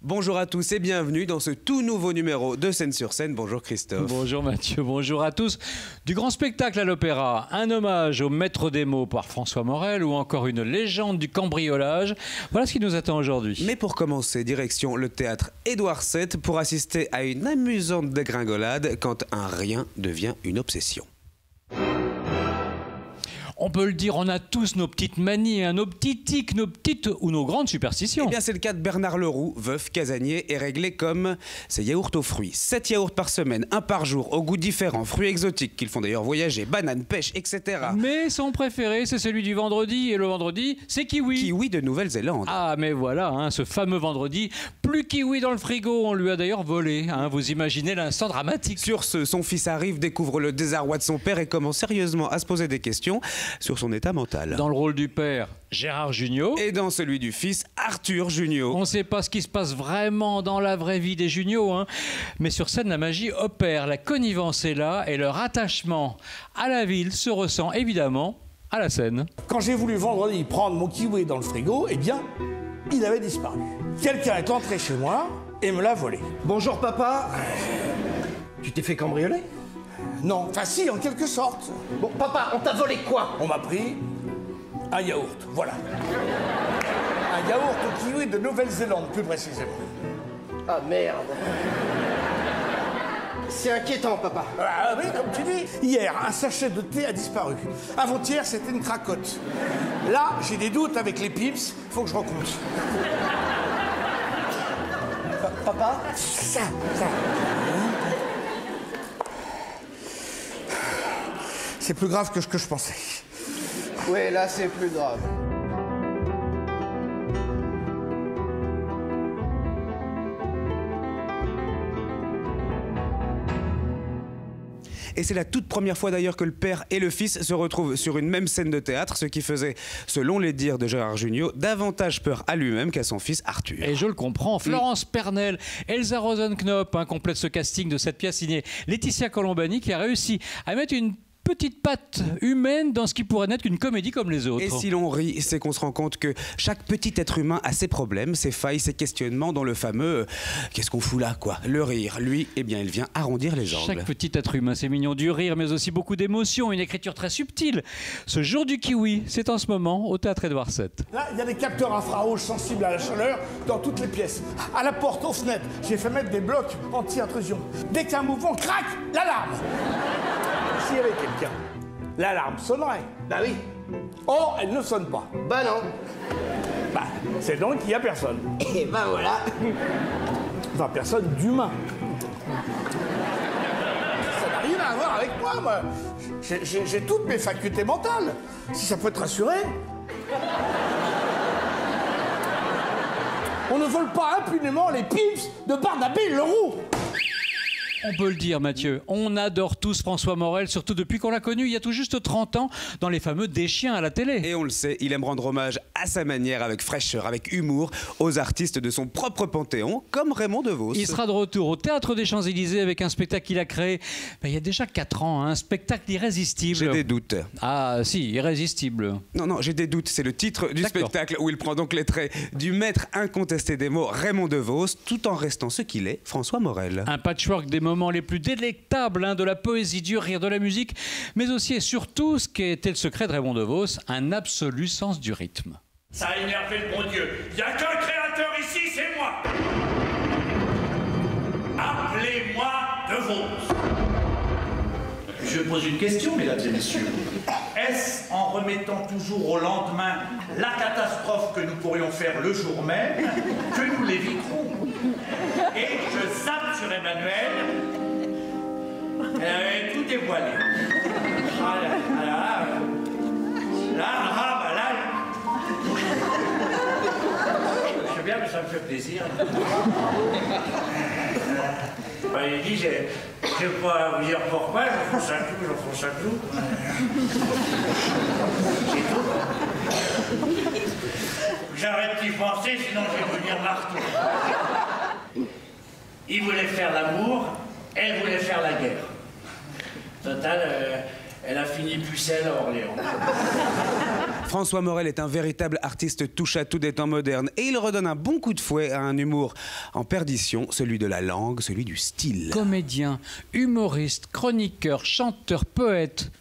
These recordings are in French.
Bonjour à tous et bienvenue dans ce tout nouveau numéro de Scène sur Scène. Bonjour Christophe. Bonjour Mathieu, bonjour à tous. Du grand spectacle à l'opéra, un hommage au maître des mots par François Morel ou encore une légende du cambriolage. Voilà ce qui nous attend aujourd'hui. Mais pour commencer, direction le théâtre Édouard VII pour assister à une amusante dégringolade quand un rien devient une obsession. On peut le dire, on a tous nos petites manies, hein, nos petits tics, nos petites ou nos grandes superstitions. Eh bien, c'est le cas de Bernard Leroux, veuf casanier et réglé comme ses yaourts aux fruits. 7 yaourts par semaine, un par jour, aux goûts différents, fruits exotiques qu'ils font d'ailleurs voyager, bananes, pêche, etc. Mais son préféré, c'est celui du vendredi, et le vendredi, c'est kiwi. Kiwi de Nouvelle-Zélande. Ah, mais voilà, hein, ce fameux vendredi, plus kiwi dans le frigo, on lui a d'ailleurs volé. Hein, vous imaginez l'instant dramatique. Sur ce, son fils arrive, découvre le désarroi de son père et commence sérieusement à se poser des questions sur son état mental. Dans le rôle du père, Gérard Jugnot. Et dans celui du fils, Arthur Jugnot. On ne sait pas ce qui se passe vraiment dans la vraie vie des Jugnot, hein. Mais sur scène, la magie opère, la connivence est là et leur attachement à la ville se ressent évidemment à la scène. Quand j'ai voulu vendredi prendre mon kiwi dans le frigo, eh bien, il avait disparu. Quelqu'un est entré chez moi et me l'a volé. Bonjour papa. Tu t'es fait cambrioler? Non, enfin si, en quelque sorte. Bon papa, on t'a volé quoi? On m'a pris un yaourt, voilà. Un yaourt au kiwi de Nouvelle-Zélande, plus précisément. Ah merde. C'est inquiétant papa. Ah oui, comme tu dis. Hier, un sachet de thé a disparu. Avant-hier, c'était une cracotte. Là, j'ai des doutes avec les pips, faut que je recompte. Papa? Ça. C'est plus grave que ce que je pensais. Ouais, là c'est plus grave. Et c'est la toute première fois d'ailleurs que le père et le fils se retrouvent sur une même scène de théâtre, ce qui faisait, selon les dires de Gérard Jugnot, davantage peur à lui-même qu'à son fils Arthur. Et je le comprends, Florence Pernel, Elsa Rosenknop complète ce casting de cette pièce signée Laetitia Colombani qui a réussi à mettre une petite patte humaine dans ce qui pourrait n'être qu'une comédie comme les autres. Et si l'on rit, c'est qu'on se rend compte que chaque petit être humain a ses problèmes, ses failles, ses questionnements dans le fameux qu'est-ce qu'on fout là, quoi. Le rire, lui, eh bien, il vient arrondir les angles. Chaque petit être humain, c'est mignon, du rire, mais aussi beaucoup d'émotions, une écriture très subtile. Ce jour du kiwi, c'est en ce moment au théâtre Édouard VII. Là, il y a des capteurs infrarouges sensibles à la chaleur dans toutes les pièces. À la porte, aux fenêtres, j'ai fait mettre des blocs anti-intrusion. Dès qu'un mouvement craque, l'alarme. S'il y avait quelqu'un, l'alarme sonnerait. Bah oui. Or, elle ne sonne pas. Bah non. Bah, c'est donc qu'il n'y a personne. Et bah voilà. Enfin, personne d'humain. Ça n'a rien à voir avec moi. J'ai toutes mes facultés mentales. Si ça peut te rassurer. On ne vole pas impunément les pips de Barnabé Leroux. On peut le dire, Mathieu, on adore tous François Morel, surtout depuis qu'on l'a connu il y a tout juste 30 ans dans les fameux Des chiens à la télé. Et on le sait, il aime rendre hommage à sa manière, avec fraîcheur, avec humour, aux artistes de son propre panthéon, comme Raymond DeVos. Il sera de retour au Théâtre des Champs-Élysées avec un spectacle qu'il a créé il y a déjà 4 ans, un spectacle irrésistible. J'ai des doutes. Ah si, irrésistible. Non, j'ai des doutes. C'est le titre du D'accord. spectacle où il prend donc les traits du maître incontesté des mots, Raymond DeVos, tout en restant ce qu'il est, François Morel. Un patchwork des moments les plus délectables de la poésie, du rire, de la musique, mais aussi et surtout, ce qui était le secret de Raymond DeVos, un absolu sens du rythme. Ça a énervé le bon Dieu. Il n'y a qu'un créateur ici, c'est moi. Appelez-moi DeVos. Je pose une question, mesdames et messieurs. Est-ce en remettant toujours au lendemain la catastrophe que nous pourrions faire le jour même que nous l'éviterons? Et je zappe sur Emmanuel. Elle avait tout dévoilé. Je sais bien, mais ça me fait plaisir. Il dit, je ne sais pas vous dire pourquoi, j'en fais chaque jour. C'est tout. J'arrête d'y penser, sinon je vais devenir marteau. Il voulait faire l'amour, elle voulait faire la guerre. Total, elle a fini pucelle à Orléans. François Morel est un véritable artiste touche-à-tout des temps modernes et il redonne un bon coup de fouet à un humour en perdition, celui de la langue, celui du style. Comédien, humoriste, chroniqueur, chanteur, poète.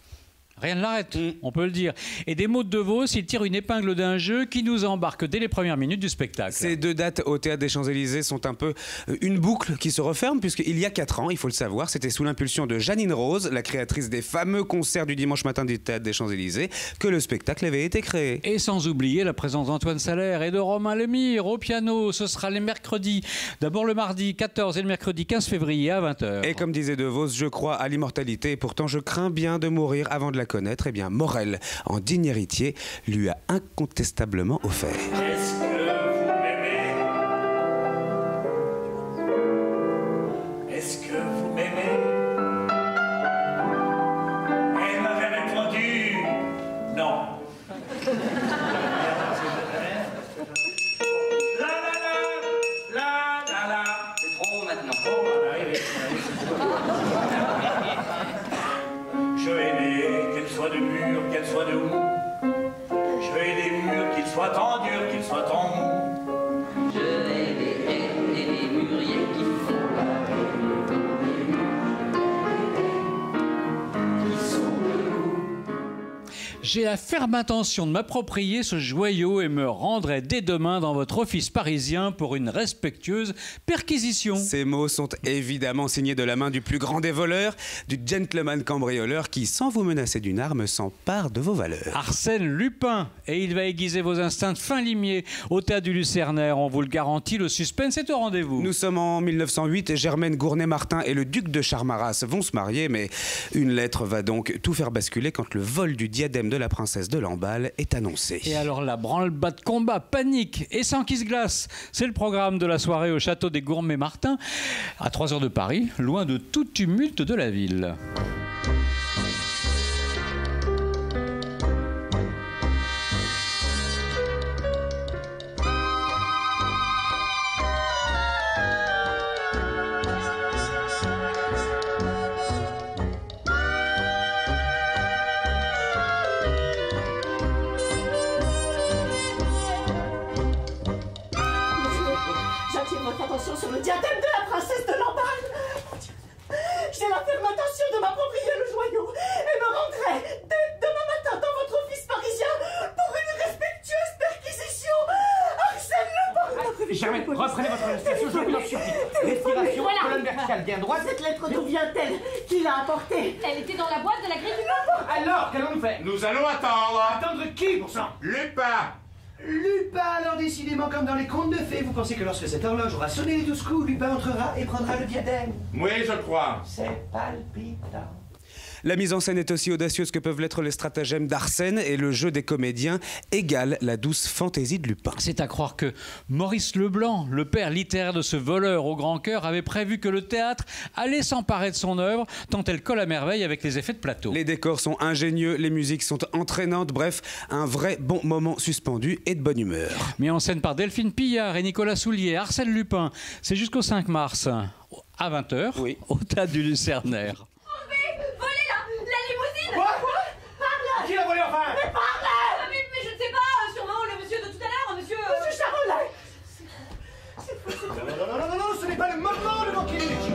Rien ne l'arrête, on peut le dire. Et des mots de Vos, il tire une épingle d'un jeu qui nous embarque dès les premières minutes du spectacle. Ces 2 dates au Théâtre des Champs-Élysées sont un peu une boucle qui se referme, puisqu'il y a 4 ans, il faut le savoir, c'était sous l'impulsion de Janine Rose, la créatrice des fameux concerts du dimanche matin du Théâtre des Champs-Élysées, que le spectacle avait été créé. Et sans oublier la présence d'Antoine Salaire et de Romain Lemire au piano. Ce sera les mercredis. D'abord le mardi 14 et le mercredi 15 février à 20h. Et comme disait De Vos, je crois à l'immortalité, et pourtant je crains bien de mourir avant de la connaître. Eh bien, Morel, en digne héritier, lui a incontestablement offert. Est-ce que vous m'aimez? Est-ce que vous m'aimez? Elle m'avait répondu non. La. C'est trop maintenant. Oh, voilà, je aimais qu'elle soit de mûr, qu'elle soit de mou. Je hais les murs, qu'ils soient en dur, qu'ils soient en mou. Je hais les haies et les mûriers qui font qui sont debout. J'ai la ferme intention de m'approprier ce joyau et me rendrai dès demain dans votre office parisien pour une respectueuse perquisition. Ces mots sont évidemment signés de la main du plus grand des voleurs, du gentleman cambrioleur qui, sans vous menacer d'une arme, s'empare de vos valeurs. Arsène Lupin, et il va aiguiser vos instincts de fin limier au Théâtre du Lucernaire. On vous le garantit, le suspense est au rendez-vous. Nous sommes en 1908, Germaine Gournay-Martin et le duc de Charmaras vont se marier, mais une lettre va donc tout faire basculer quand le vol du diadème de la princesse de Lamballe est annoncé. Et alors la branle-bas de combat, panique et sang qui se glace. C'est le programme de la soirée au château des Gourmets-Martin, à 3 heures de Paris, loin de tout tumulte de la ville. J'attire votre attention sur le diadème de la princesse de Lamballe. Mon Dieu. J'ai la ferme intention de m'approprier le joyau et me rendrai dès demain matin dans votre office parisien pour une respectueuse perquisition. Arsène Lupin. Germaine, reprenez votre respiration, je vous en supplie. Respiration, Voilà. colonne verticale bien droite. Cette lettre, d'où vient-elle? Qui l'a apportée? Elle était dans la boîte de la grille du papa. Alors, qu'allons-nous faire? Nous allons attendre. Attendre qui, pour ça? Lupin. Lupin, alors décidément comme dans les contes de fées, vous pensez que lorsque cette horloge aura sonné les 12 coups, Lupin entrera et prendra le diadème? Oui, je crois. C'est palpitant. La mise en scène est aussi audacieuse que peuvent l'être les stratagèmes d'Arsène et le jeu des comédiens égale la douce fantaisie de Lupin. C'est à croire que Maurice Leblanc, le père littéraire de ce voleur au grand cœur, avait prévu que le théâtre allait s'emparer de son œuvre, tant elle colle à merveille avec les effets de plateau. Les décors sont ingénieux, les musiques sont entraînantes, bref, un vrai bon moment suspendu et de bonne humeur. Mis en scène par Delphine Pillard et Nicolas Soulier, Arsène Lupin, c'est jusqu'au 5 mars, à 20h, Oui. au Théâtre du Lucernaire. Volez la limousine. Quoi? Qui l'a volé enfin? Mais parle! Mais je ne sais pas, sûrement le monsieur de tout à l'heure, monsieur... Monsieur Charolais! Non, ce n'est pas le moment de manquer d'énergie.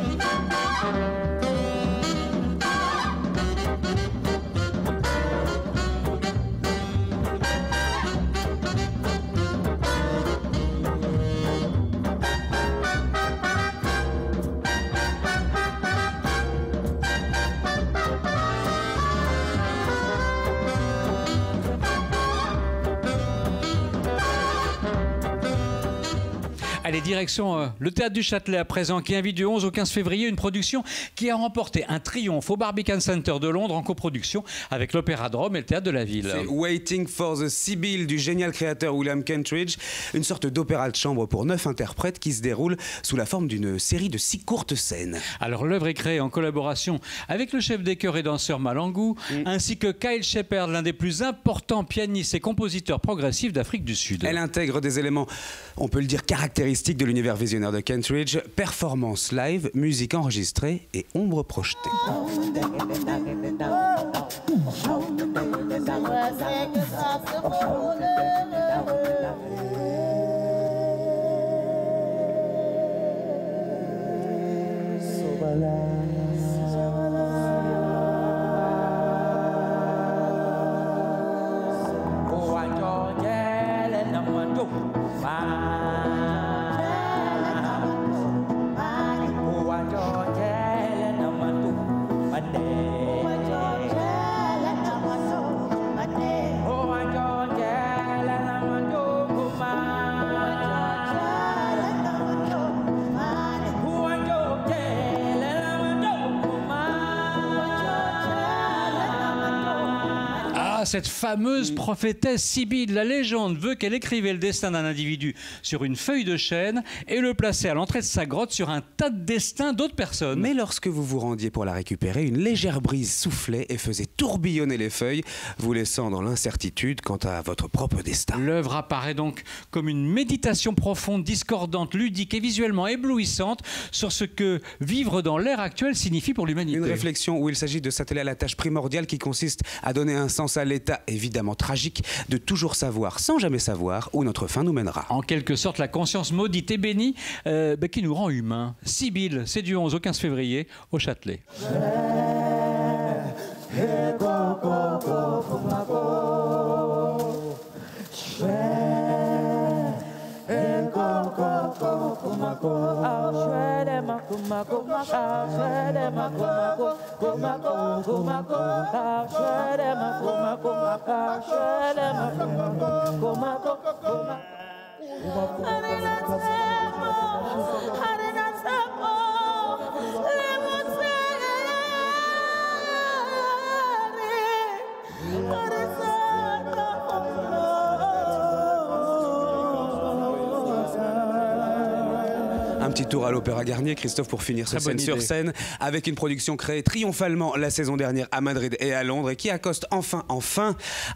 Allez, direction le Théâtre du Châtelet à présent, qui invite du 11 au 15 février une production qui a remporté un triomphe au Barbican Center de Londres en coproduction avec l'Opéra de Rome et le Théâtre de la Ville. C'est Waiting for the Sibyl du génial créateur William Kentridge, une sorte d'opéra de chambre pour 9 interprètes qui se déroule sous la forme d'une série de 6 courtes scènes. Alors l'œuvre est créée en collaboration avec le chef des chœurs et danseur Malangou, ainsi que Kyle Shepard, l'un des plus importants pianistes et compositeurs progressifs d'Afrique du Sud. Elle intègre des éléments, on peut le dire, caractéristiques caractéristiques de l'univers visionnaire de Kentridge, performance live, musique enregistrée et ombre projetée. Cette fameuse prophétesse Sibylle, la légende veut qu'elle écrivait le destin d'un individu sur une feuille de chêne et le plaçait à l'entrée de sa grotte sur un tas de destins d'autres personnes. Mais lorsque vous vous rendiez pour la récupérer, une légère brise soufflait et faisait tourbillonner les feuilles, vous laissant dans l'incertitude quant à votre propre destin. L'œuvre apparaît donc comme une méditation profonde, discordante, ludique et visuellement éblouissante sur ce que vivre dans l'ère actuelle signifie pour l'humanité. Une réflexion où il s'agit de s'atteler à la tâche primordiale qui consiste à donner un sens à l'état évidemment tragique de toujours savoir, sans jamais savoir, où notre fin nous mènera. En quelque sorte, la conscience maudite et bénie qui nous rend humains. Sibylle, c'est du 11 au 15 février au Châtelet. Un petit tour à l'Opéra Garnier, Christophe, pour finir ce scène sur scène, avec une production créée triomphalement la saison dernière à Madrid et à Londres et qui accoste enfin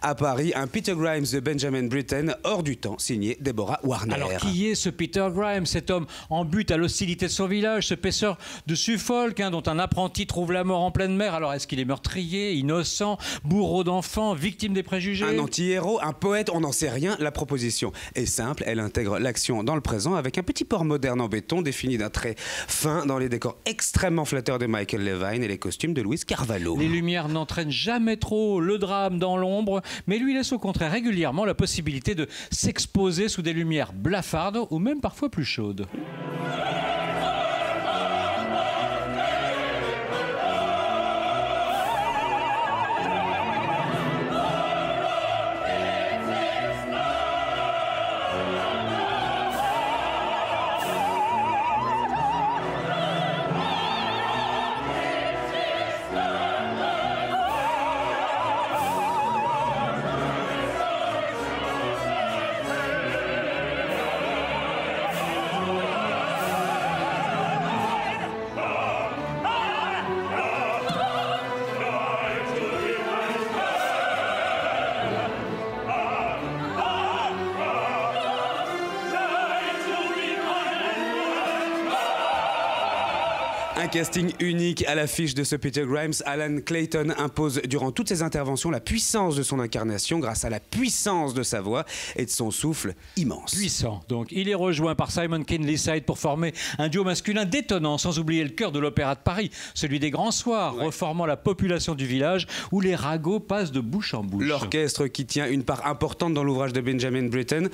à Paris un Peter Grimes de Benjamin Britten hors du temps, signé Deborah Warner. Alors qui est ce Peter Grimes, cet homme en butte à l'hostilité de son village, ce pêcheur de Suffolk dont un apprenti trouve la mort en pleine mer? Alors est-ce qu'il est meurtrier, innocent, bourreau d'enfants, victime des préjugés? Un anti-héros, un poète, on n'en sait rien. La proposition est simple, elle intègre l'action dans le présent avec un petit port moderne en béton défini d'un trait fin dans les décors extrêmement flatteurs de Michael Levine et les costumes de Louise Carvalho. Les lumières n'entraînent jamais trop le drame dans l'ombre, mais lui laisse au contraire régulièrement la possibilité de s'exposer sous des lumières blafardes ou même parfois plus chaudes. Un casting unique à l'affiche de ce Peter Grimes. Alan Clayton impose durant toutes ses interventions la puissance de son incarnation grâce à la puissance de sa voix et de son souffle immense. Puissant. Donc, il est rejoint par Simon Kinleyside pour former un duo masculin détonnant, sans oublier le cœur de l'Opéra de Paris, celui des grands soirs, reformant la population du village où les ragots passent de bouche en bouche. L'orchestre, qui tient une part importante dans l'ouvrage de Benjamin Britten,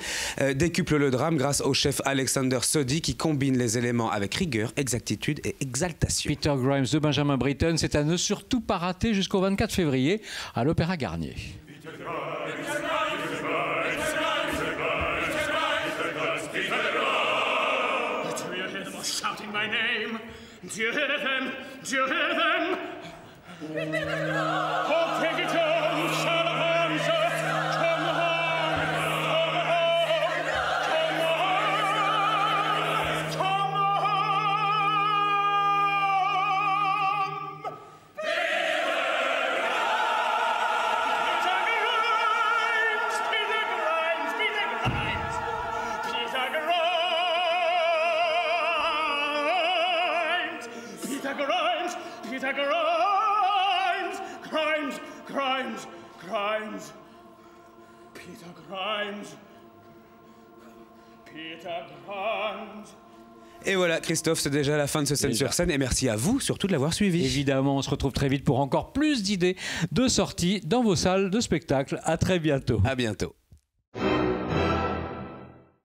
décuple le drame grâce au chef Alexander Soddy qui combine les éléments avec rigueur, exactitude et exaltation. Peter Grimes de Benjamin Britten, c'est à ne surtout pas rater jusqu'au 24 février à l'Opéra Garnier. Grimes, Peter Grimes, Grimes, Grimes, Grimes, Peter Grimes, Peter Grimes. Et voilà, Christophe, c'est déjà la fin de ce Scène sur scène. Et merci à vous, surtout, de l'avoir suivi. Évidemment, on se retrouve très vite pour encore plus d'idées de sorties dans vos salles de spectacle. À très bientôt. À bientôt.